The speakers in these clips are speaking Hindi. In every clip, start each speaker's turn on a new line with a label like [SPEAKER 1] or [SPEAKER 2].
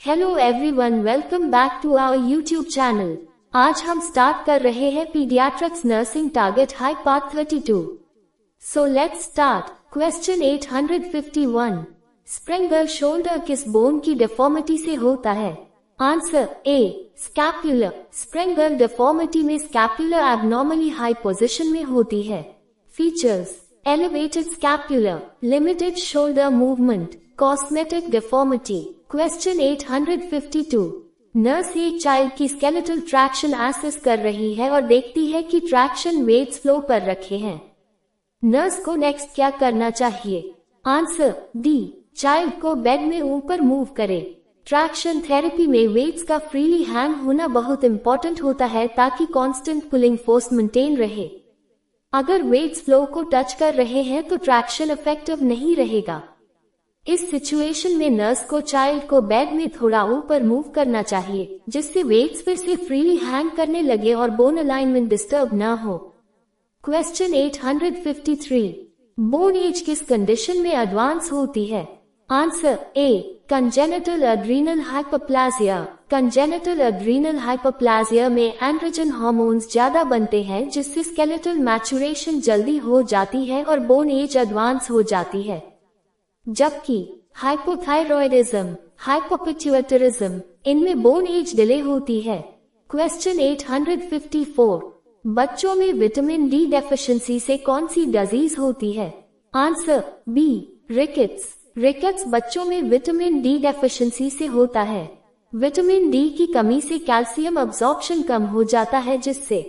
[SPEAKER 1] Hello everyone, welcome back to our YouTube channel. आज हम स्टार्ट कर रहे हैं paediatrics nursing target high part 32। So let's start. Question 851, Sprengel shoulder किस बोन की डिफॉर्मिटी से होता है? Answer A, scapular. Sprengel deformity में स्कैपुलर एबनॉर्मली हाई पोजीशन में होती है। Features: elevated scapular, limited shoulder movement, cosmetic deformity. Question 852, nurse एक चाइल्ड की स्केलेटल ट्रैक्शन एसेस कर रही है और देखती है कि ट्रैक्शन वेट्स फ्लो पर रखे हैं। नर्स को नेक्स्ट क्या करना चाहिए? आंसर डी, चाइल्ड को बेड में ऊपर मूव करे। ट्रैक्शन थेरेपी में वेट्स का फ्रीली हैंग होना बहुत इंपॉर्टेंट होता है ताकि कांस्टेंट पुलिंग फोर्स मेंटेन रहे। अगर वेट्स फ्लो को टच कर रहे हैं तो ट्रैक्शन इफेक्टिव नहीं रहेगा। इस सिचुएशन में नर्स को चाइल्ड को बेड में थोड़ा ऊपर मूव करना चाहिए जिससे वेट्स फिर से फ्रीली हैंग करने लगे और बोन अलाइनमेंट डिस्टर्ब न हो। क्वेश्चन 853, बोन एज किस कंडीशन में एडवांस होती है? आंसर ए, congenital adrenal hypoplasia. Congenital adrenal hypoplasia में एंड्रोजन हार्मोन्स ज्यादा बनते हैं जिससे स्केलेटल मैचुरेशन जल्दी हो जाती है और बोन एज एडवांस हो जाती है। जबकि हाइपोथायरॉयडिज्म, हाइपोपिट्यूटरिज्म, इनमें बोन एज डिले होती है। क्वेश्चन 854, बच्चों में विटामिन डी डेफिशिएंसी से कौन सी डिजीज होती है? Answer B, rickets. रिकेट्स बच्चों में विटामिन डी डेफिशिएंसी से होता है। विटामिन डी की कमी से कैल्शियम अब्जॉर्प्शन कम हो जाता है जिससे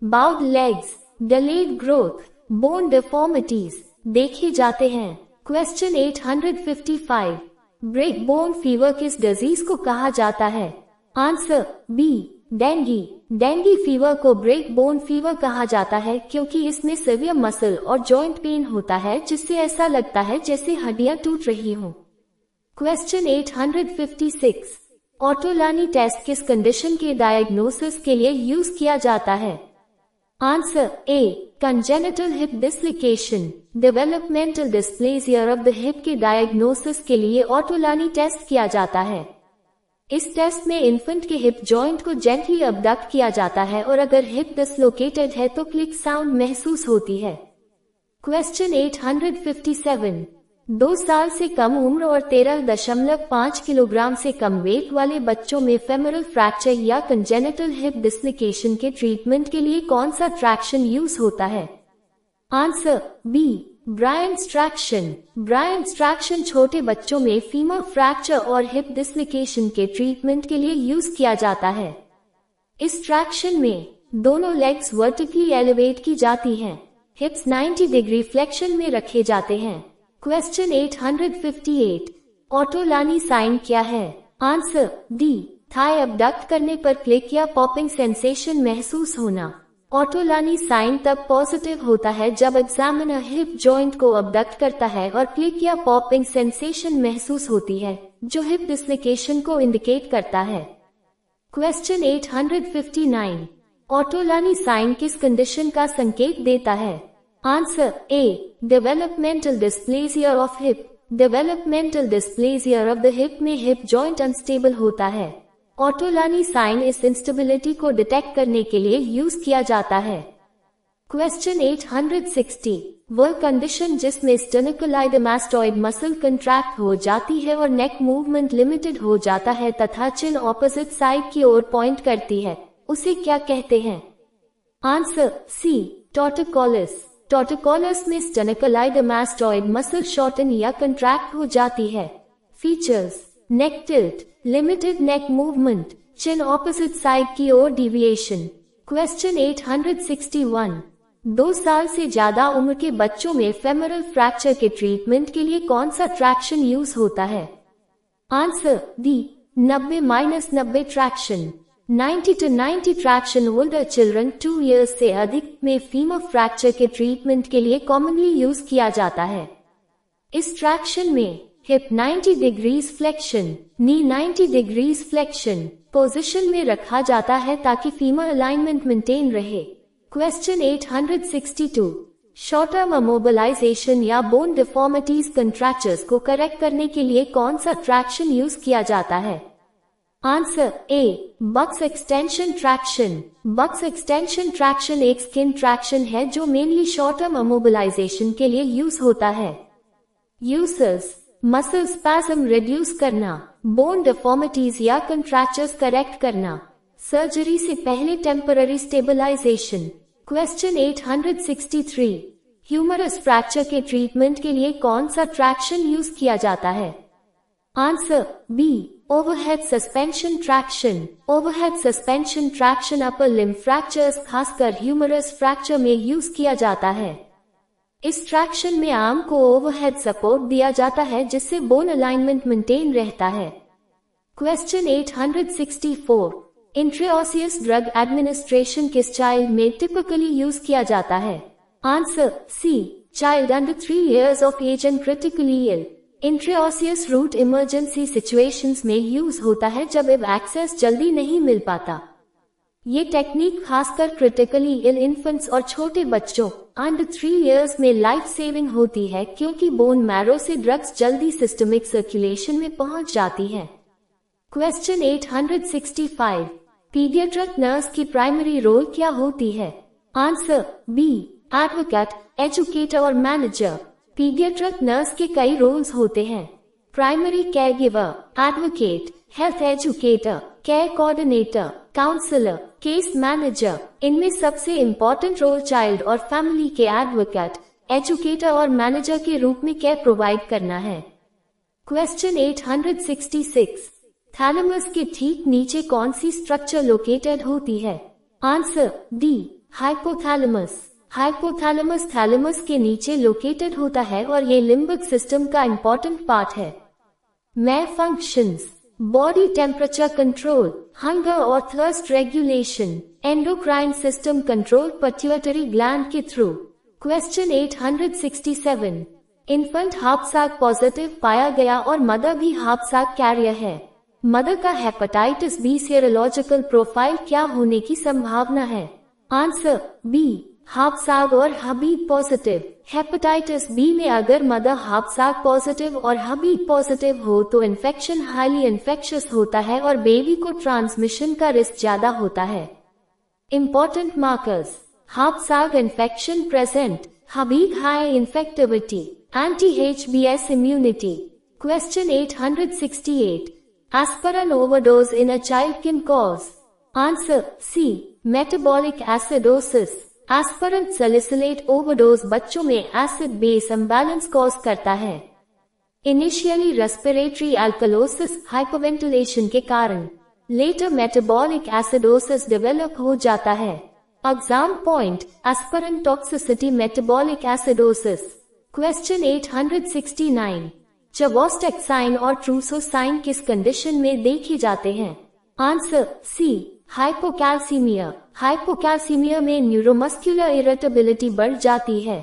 [SPEAKER 1] bowed legs, delayed growth, bone deformities देखे जाते हैं। क्वेश्चन 855, ब्रेक बोन फीवर किस डिजीज को कहा जाता है? Answer B, dengue. Dengue fever को ब्रेक बोन फीवर कहा जाता है क्योंकि इसमें सिवियर मसल और जॉइंट पेन होता है जिससे ऐसा लगता है जैसे हड्डियां टूट रही हों। क्वेश्चन 856, ऑटोलानी टेस्ट किस कंडीशन के डायग्नोसिस के लिए यूज किया जाता है? Answer A, congenital hip dislocation. Developmental dysplasia of the hip के डायग्नोसिस के लिए ऑटोलानी टेस्ट किया जाता है। इस टेस्ट में इन्फेंट के हिप जॉइंट को जेंटली अबडक्ट किया जाता है और अगर हिप डिसलोकेटेड है तो क्लिक साउंड महसूस होती है। क्वेश्चन 857, 2 साल से कम उम्र और 13.5 किलोग्राम से कम वेट वाले बच्चों में फेमोरल फ्रैक्चर या कंजेनिटल हिप डिसलोकेशन के ट्रीटमेंट के लिए कौन सा ट्रैक्शन यूज होता है? Answer B, Bryant's traction. Bryant's traction छोटे बच्चों में फीमर फ्रैक्चर और हिप डिसलोकेशन के ट्रीटमेंट के लिए यूज किया जाता है। इस ट्रैक्शन में दोनों लेग्स वर्टिकली एलिवेट की जाती हैं। हिप्स 90 डिग्री फ्लेक्शन में रखे जाते हैं। क्वेश्चन 858, ऑटोलानी साइन क्या है? आंसर डी, थाई अबडक्ट करने पर क्लिक या पॉपिंग सेंसेशन महसूस होना। ऑटोलानी साइन तब पॉजिटिव होता है जब एग्जामिनर हिप जॉइंट को अबडक्ट करता है और क्लिक या पॉपिंग सेंसेशन महसूस होती है जो हिप डिसलोकेशन को इंडिकेट करता है। क्वेश्चन 859, ऑटोलानी साइन किस कंडीशन का संकेत देता है? Answer A, developmental dysplasia of hip. Developmental dysplasia of the hip में हिप जॉइंट अनस्टेबल होता है। ऑटोलानी साइन इस इंस्टेबिलिटी को डिटेक्ट करने के लिए यूज किया जाता है। क्वेश्चन 860, वह कंडीशन जिसमें स्टेनिकुलाइडमास्टॉइड मसल कंट्रैक्ट हो जाती है और नेक मूवमेंट लिमिटेड हो जाता है तथा चिन ऑपोजिट साइड की ओर पॉइंट करती है, उसे क्या कहते हैं? आंसर सी, टॉर्टिकोलिस। टॉर्टिकोलिस में स्टेनिकुलाइडमास्टॉइड मसल शॉर्टन या कंट्रैक्ट हो जाती है। फीचर्स: नेक टिल्ट, लिमिटेड नेक मूवमेंट, चिन ऑपोजिट साइड की ओर डिविएशन। क्वेश्चन 861, 2 साल से ज्यादा उम्र के बच्चों में फेमोरल फ्रैक्चर के ट्रीटमेंट के लिए कौन सा ट्रैक्शन यूज होता है? Answer D, 90-90 traction. 90 to 90 traction older children 2 years से अधिक में फीमर फ्रैक्चर के ट्रीटमेंट के लिए कॉमनली यूज किया जाता है। इस ट्रैक्शन में हिप 90 डिग्रीज फ्लेक्शन, नी 90 डिग्रीज फ्लेक्शन पोजीशन में रखा जाता है ताकि फीमर अलाइनमेंट मेंटेन रहे। क्वेश्चन 862, शॉर्ट टर्म इमोबिलाइजेशन या बोन डिफॉर्मिटीज कंट्रैक्चर्स को करेक्ट करने के लिए कौन सा ट्रैक्शन यूज किया जाता है? Answer A, Buck's extension traction. Buck's extension traction एक स्किन ट्रैक्शन है जो मेनली शॉर्ट टर्म इमोबिलाइजेशन के लिए यूज होता है। यूजर्स मसल स्पैज्म रिड्यूस करना, बोन डिफॉर्मिटीज या कंट्रैक्चर्स करेक्ट करना, सर्जरी से पहले temporary stabilisation. Question 863, humerus fracture के ट्रीटमेंट के लिए कौन सा ट्रैक्शन यूज किया जाता है? Answer B, overhead suspension traction. Overhead suspension traction upper limb fractures खासकर ह्यूमरस फ्रैक्चर में यूज किया जाता है। इस ट्रैक्शन में आर्म को ओवरहेड सपोर्ट दिया जाता है जिससे बोन अलाइनमेंट मेंटेन रहता है। क्वेश्चन 864, इंट्राओसियस ड्रग एडमिनिस्ट्रेशन किस चाइल्ड में टिपिकली यूज किया जाता है? Answer C, child under 3 years of age and critically ill। Intraosseous route emergency situations में यूज होता है जब इव एक्सेस जल्दी नहीं मिल पाता। ये टेक्निक खासकर क्रिटिकली इल इन्फेंट्स और छोटे बच्चों अंडर 3 years में लाइफ सेविंग होती है क्योंकि बोन मैरो से ड्रग्स जल्दी सिस्टमिक सर्कुलेशन में पहुंच जाती है। क्वेश्चन 865, पीडियाट्रिक नर्स की प्राइमरी रोल क्या होती है? आंसर बी, एडवोकेट, एजुकेटर और मैनेजर। पीडियाट्रिक नर्स के कई रोल्स होते हैं। Primary care giver, advocate, health educator, care coordinator, counsellor, case manager. इनमें सबसे इम्पोर्टेंट रोल चाइल्ड और फैमिली के एडवोकेट, एजुकेटर और मैनेजर के रूप में केयर प्रोवाइड करना है। क्वेश्चन 866, थैलेमस के ठीक नीचे कौन सी स्ट्रक्चर लोकेटेड होती है? Answer D, hypothalamus. Hypothalamus thalamus के नीचे लोकेटेड होता है और ये लिम्बिक सिस्टम का इम्पोर्टेंट पार्ट है। Main functions, body temperature control, hunger और thirst regulation, endocrine system control pituitary gland के through. Question 867, infant HBsAg positive पाया गया और मदर भी हार्पसाक कैरियर है। मदर का हेपेटाइटिस बी सीरोलॉजिकल प्रोफाइल क्या होने की संभावना है? आंसर बी, हार्पसाक और हबीब पॉजिटिव। हेपेटाइटिस बी में अगर मदर हार्पसाक पॉजिटिव और हबीब पॉजिटिव हो तो इन्फेक्शन हाईली इन्फेक्शियस होता है और बेबी को ट्रांसमिशन का रिस्क ज्यादा होता है। इम्पोर्टेंट मार्कर्स, हार्पसाक इन्फेक्शन प्रेजेंट, हबीब high infectivity, anti HBS immunity. Question 868, aspirin overdose in a child can cause? Answer C, metabolic acidosis. Aspirin salicylate overdose बच्चों में एसिड बेस इम्बैलेंस कॉज करता है। इनिशियली रेस्पिरेटरी अल्कलोसिस हाइपरवेंटिलेशन के कारण, लेटर मेटाबॉलिक एसिडोसिस डेवलप हो जाता है। Exam point, aspirin toxicity metabolic acidosis. Question 869, Chvostek sign और ट्रूसोसाइन किस कंडीशन में देखे जाते हैं? Answer C, hypocalcemia. हाइपोकैल्सीमिया में न्यूरोमस्कुलर इरिटेबिलिटी बढ़ जाती है।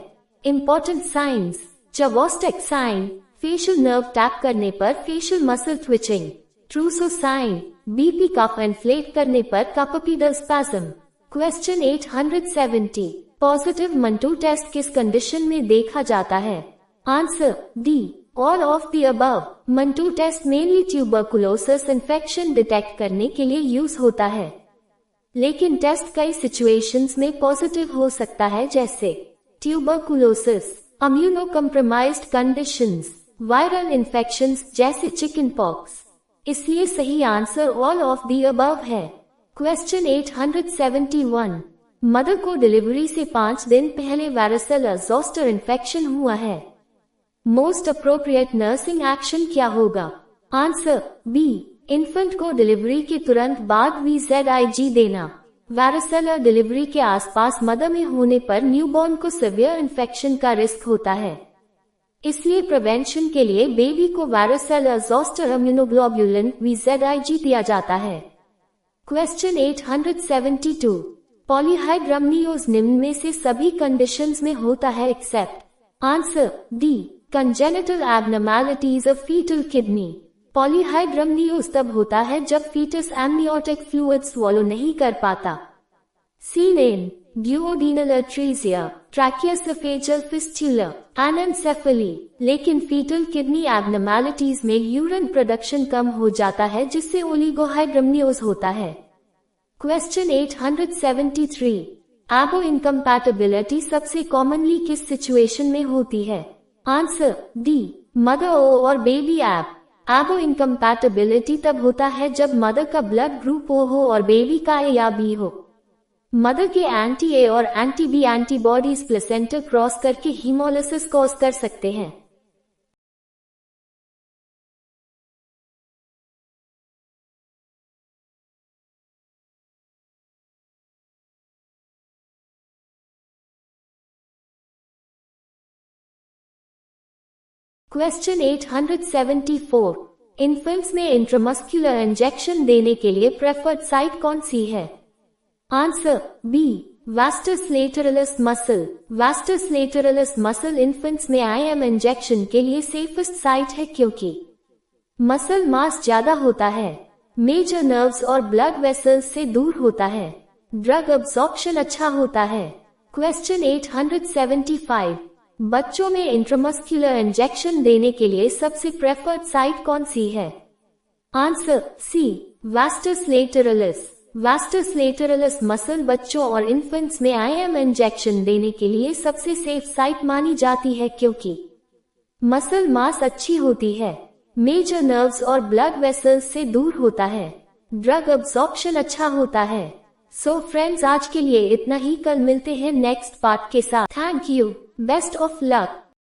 [SPEAKER 1] Important signs, Chvostek sign facial nerve tap करने पर facial muscle twitching, Trousseau sign BP cuff inflate करने पर carpopedal spasm. Question 870, positive Mantoux test किस कंडीशन में देखा जाता है? Answer D, all of the above. Mantoux test mainly tuberculosis infection detect करने के लिए यूज होता है, लेकिन टेस्ट कई सिचुएशंस में पॉजिटिव हो सकता है जैसे tuberculosis, immuno compromised conditions, viral infections जैसे चिकन पॉक्स। इसलिए सही answer all of the above है। क्वेश्चन 871, मदर को डिलीवरी से 5 दिन पहले वारिसेला ज़ोस्टर इन्फेक्शन हुआ है। मोस्ट अप्रोप्रिएट नर्सिंग एक्शन क्या होगा? आंसर बी, इन्फेंट को डिलीवरी के तुरंत बाद VZIG देना। वारिसेला डिलीवरी के आसपास मदर में होने पर न्यूबॉर्न को सीवियर इन्फेक्शन का रिस्क होता है, इसलिए प्रिवेंशन के लिए बेबी को वारिसेला ज़ोस्टर इम्यूनोग्लोबुलिन VZIG दिया जाता है। क्वेश्चन 872, पॉलीहाइड्रमनियोज निम्न में से सभी कंडीशंस में होता है except? Answer D, congenital abnormalities of fetal kidney. Polyhydramnios तब होता है जब फीटस एमनियोटिक फ्लूइड स्वॉलो नहीं कर पाता। सीनेन, ड्यूओडीनल अट्रीजिया, ट्रैकियोसेफेजल फिस्टुला, एनेंसेफली। लेकिन फीटल किडनी एब्नॉर्मैलिटीज में यूरिन प्रोडक्शन कम हो जाता है जिससे ओलिगोहाइड्रमनियोज होता है। क्वेश्चन 873, एबो इनकम्पैटिबिलिटी सबसे कॉमनली किस सिचुएशन में होती है? आंसर डी, मदर ओ और बेबी एब। एबो इनकम्पैटिबिलिटी तब होता है जब मदर का ब्लड ग्रुप ओ हो और बेबी का ए या बी हो। मदर के एंटी ए और anti B antibodies placenta cross करके हीमोलिसिस कॉज कर सकते हैं। क्वेश्चन 874, इन्फेंट्स में इंट्रामस्कुलर इंजेक्शन देने के लिए प्रेफर्ड साइट कौन सी है? Answer B, vastus lateralis muscle. Vastus lateralis muscle infants में आईएम इंजेक्शन के लिए सेफेस्ट साइट है क्योंकि मसल मास ज्यादा होता है, मेजर नर्व्स और ब्लड वेसल्स से दूर होता है, ड्रग अब्सॉर्प्शन अच्छा होता है। क्वेश्चन 875, बच्चों में इंट्रामस्कुलर इंजेक्शन देने के लिए सबसे प्रेफर्ड साइट कौन सी है? Answer C, vastus lateralis. Vastus lateralis muscle बच्चों और इन्फेंट्स में आईएम इंजेक्शन देने के लिए सबसे सेफ साइट मानी जाती है क्योंकि मसल मास अच्छी होती है, मेजर नर्व्स और ब्लड वेसल्स से दूर होता है, ड्रग अब्सॉर्प्शन अच्छा होता है। सो फ्रेंड्स, आज के लिए इतना ही। कल मिलते हैं नेक्स्ट पार्ट के साथ। Thank you, best of luck.